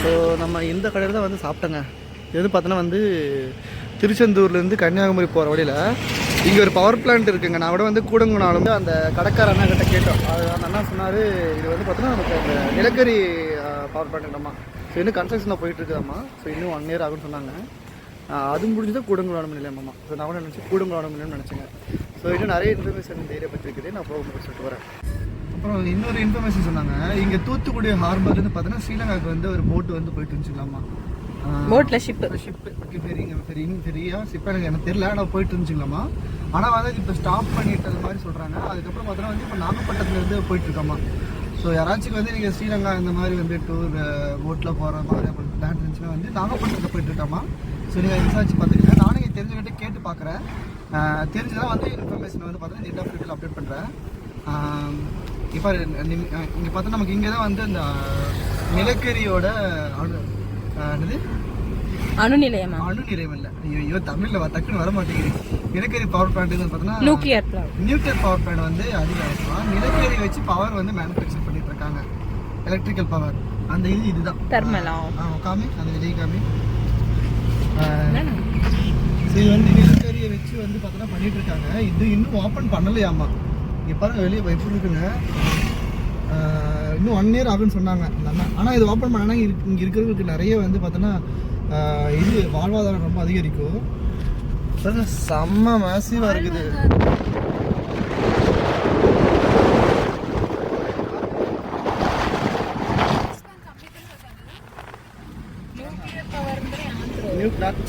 So நம்ம இந்த கடையில் தான் வந்து சாப்பிட்டோங்க. எது பார்த்தோன்னா வந்து திருச்செந்தூர்லேருந்து கன்னியாகுமரி போகிற வழியில் இங்கே ஒரு பவர் பிளான்ட் இருக்குங்க. நான் விட வந்து கூடங்குனாலும் அந்த கடைக்கார அண்ணா கிட்ட கேட்டோம். அது அந்த அண்ணா சொன்னார், இது வந்து பார்த்தோன்னா நமக்கு அந்த நிலக்கரி பவர் பிளான்ட்டுமா. ஸோ இன்னும் கன்ஸ்ட்ரக்ஷனில் போயிட்டுருக்குதாம்மா. ஸோ இன்னும் 1 year ஆகும்னு சொன்னாங்க. அது முடிஞ்சுதான் கூடங்குளானம் நிலையம்மா. ஸோ நான் கூட நினச்சி கூடங்குளானம் நிலையம்னு நினச்சேங்க. ஸோ இன்னும் நிறைய இன்ஃபர்மேஷன் இந்த ஏரியா பற்றி இருக்குது. நான் போக சொல்லிட்டு வரேன். அப்புறம் இன்னொரு இன்ஃபர்மேஷன் சொன்னாங்க, இங்கே தூத்துக்குடி ஹார்பர்லேருந்து பார்த்தீங்கன்னா ஸ்ரீலங்காவுக்கு வந்து ஒரு போட்டு வந்து போயிட்டு இருந்துச்சுக்கலாமா. போட்டில் ஷிப்பு சரியா ஷிப் எனக்கு தெரியல. ஆனால் போயிட்டு இருந்துச்சுக்கலாமா. ஆனால் வந்து இப்போ ஸ்டாப் பண்ணிட்டு அது மாதிரி சொல்கிறாங்க. அதுக்கப்புறம் பார்த்தோன்னா வந்து இப்போ நாகப்பட்டினத்துலேருந்து போயிட்டுருக்காமா. ஸோ யாராச்சும் வந்து நீங்கள் ஸ்ரீலங்கா இந்த மாதிரி வந்து டூர் போட்டில் போகிற மாதிரி பிளான் இருந்துச்சுன்னா வந்து நாகப்பட்டினத்தில் போயிட்டுருக்காமா. ஸோ நீங்கள் விசாரிச்சு பார்த்துக்கங்க. நானும் இங்கே தெரிஞ்சுக்கிட்டே கேட்டு பார்க்குறேன். தெரிஞ்சுதான் வந்து இன்ஃபர்மேஷன் வந்து பார்த்தீங்கன்னா இந்த ஆஃப் அப்டேட் பண்ணுறேன். இப்போ இங்கே பார்த்தா நமக்கு இங்கே தான் வந்து அந்த நிலக்கரியோட அணு நிலையம் இல்லை. ஐயோ தமிழில் டக்குன்னு வர மாட்டேங்குது. நிலக்கரி பவர் பிளான்ட் பார்த்தீங்கன்னா நியூக்ளியர் பவர் பிளான்ட் வந்து அதிகம் நிலக்கரி வச்சு பவர் வந்து மேனுஃபேக்சர் பண்ணிட்டு இருக்காங்க. எலக்ட்ரிக்கல் பவர் அந்த இதுதான் காமி அந்த விஜய் காமி. இது வந்து நிலக்கரியை வச்சு வந்து பார்த்தோன்னா பண்ணிட்டு இருக்காங்க. இது இன்னும் ஓப்பன் பண்ணலையாமா. இப்போ வெளியே எப்படி இருக்குங்க. இன்னும் 1 year ஆகுன்னு சொன்னாங்க. ஆனால் இது ஓப்பன் பண்ணனா இங்கே இருக்கிறவங்களுக்கு நிறைய வந்து பார்த்தோன்னா இது வாழ்வாதாரம் ரொம்ப அதிகரிக்கும். செம்ம மேசிவாக இருக்குது.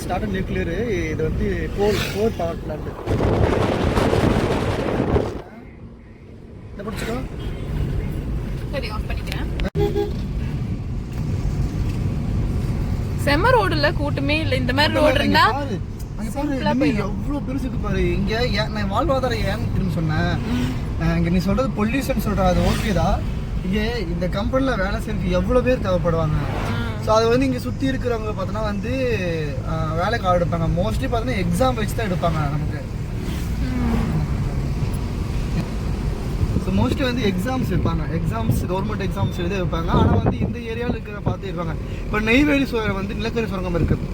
Start nuclear. இது வந்து கோல் பவர் பிளான்ட். இதை பிடிச்சிக்கோ. செம்ம ரோடுல கூட்டமே இல்ல. இந்த மாதிரி ரோடு இருந்தா எவ்வளவு பெருசு இருக்கு பாரு. இங்க நான் வாழ்வாதாரம் ஏன்னு திரும்ப சொன்னேன். இங்க நீ சொல்றது பொல்யூஷன் சொல்ற, அது ஓகேதான். இங்க இந்த கம்பெனில வேலை செய்யறதுக்கு எவ்வளவு பேர் தேவைப்படுவாங்க. ஸோ அது வந்து இங்கே சுற்றி இருக்கிறவங்க பார்த்தோன்னா வந்து வேலைக்கு ஆள் எடுப்பாங்க. மோஸ்ட்லி பார்த்தோன்னா எக்ஸாம் வச்சு தான் எடுப்பாங்க நமக்கு. ஸோ மோஸ்ட்லி வந்து எக்ஸாம்ஸ் வைப்பாங்க. கவர்மெண்ட் எக்ஸாம்ஸ் எழுத வைப்பாங்க. ஆனால் வந்து இந்த ஏரியாவில் இருக்கிற பார்த்து இருப்பாங்க. இப்போ நெய்வேலி வந்து நிலக்கரி சுரங்கம் இருக்குது.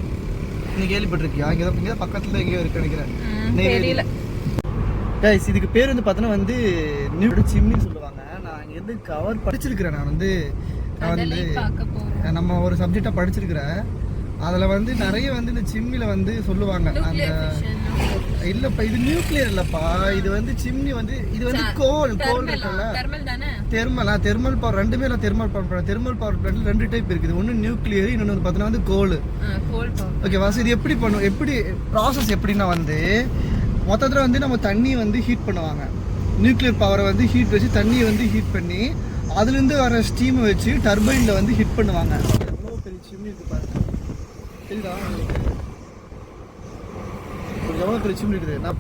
நீ கேள்விப்பட்டிருக்கியா? இங்கே தான் பக்கத்தில் எங்கேயோ இருக்கு நினைக்கிறேன். நெய்வேலியில் கைஸ் இதுக்கு பேர் வந்து பார்த்தோன்னா வந்து சிம்னி சொல்லுவாங்க. நான் இங்கேருந்து கவர் படிச்சிருக்கிறேன். நான் வந்து நம்ம ஒரு சப்ஜெக்டா படிச்சிருக்கிறேன். அதில் வந்து நிறைய வந்து இந்த சிம்னியில் வந்து சொல்லுவாங்க. அந்த இல்லைப்பா இது நியூக்ளியர் இல்லைப்பா. இது வந்து சிம்னி வந்து இது வந்து கோல் இருக்குல்ல, தெர்மல் பவர். ரெண்டுமே நான் தெர்மல் பவர் பிளான்ட் 2 டைப் இருக்குது. ஒன்று நியூக்ளியர், இன்னொன்று வந்து பார்த்தீங்கன்னா வந்து கோல். ஓகேவா? இது எப்படி பண்ணும், எப்படி ப்ராசஸ் எப்படின்னா வந்து மொத்தத்தில் வந்து நம்ம தண்ணியை வந்து ஹீட் பண்ணுவாங்க. நியூக்ளியர் பவரை வந்து ஹீட் வச்சு தண்ணியை வந்து ஹீட் பண்ணி அதுலேருந்து வர ஸ்டீமை வச்சு டர்பைனில் வந்து ஹிட் பண்ணுவாங்க. எவ்வளோ பெரிய சிம்னி இருக்குது பாருங்க. தெரியுதா உங்களுக்கு? எவ்வளோ பெரிய சிம்னி இருக்குது. நான்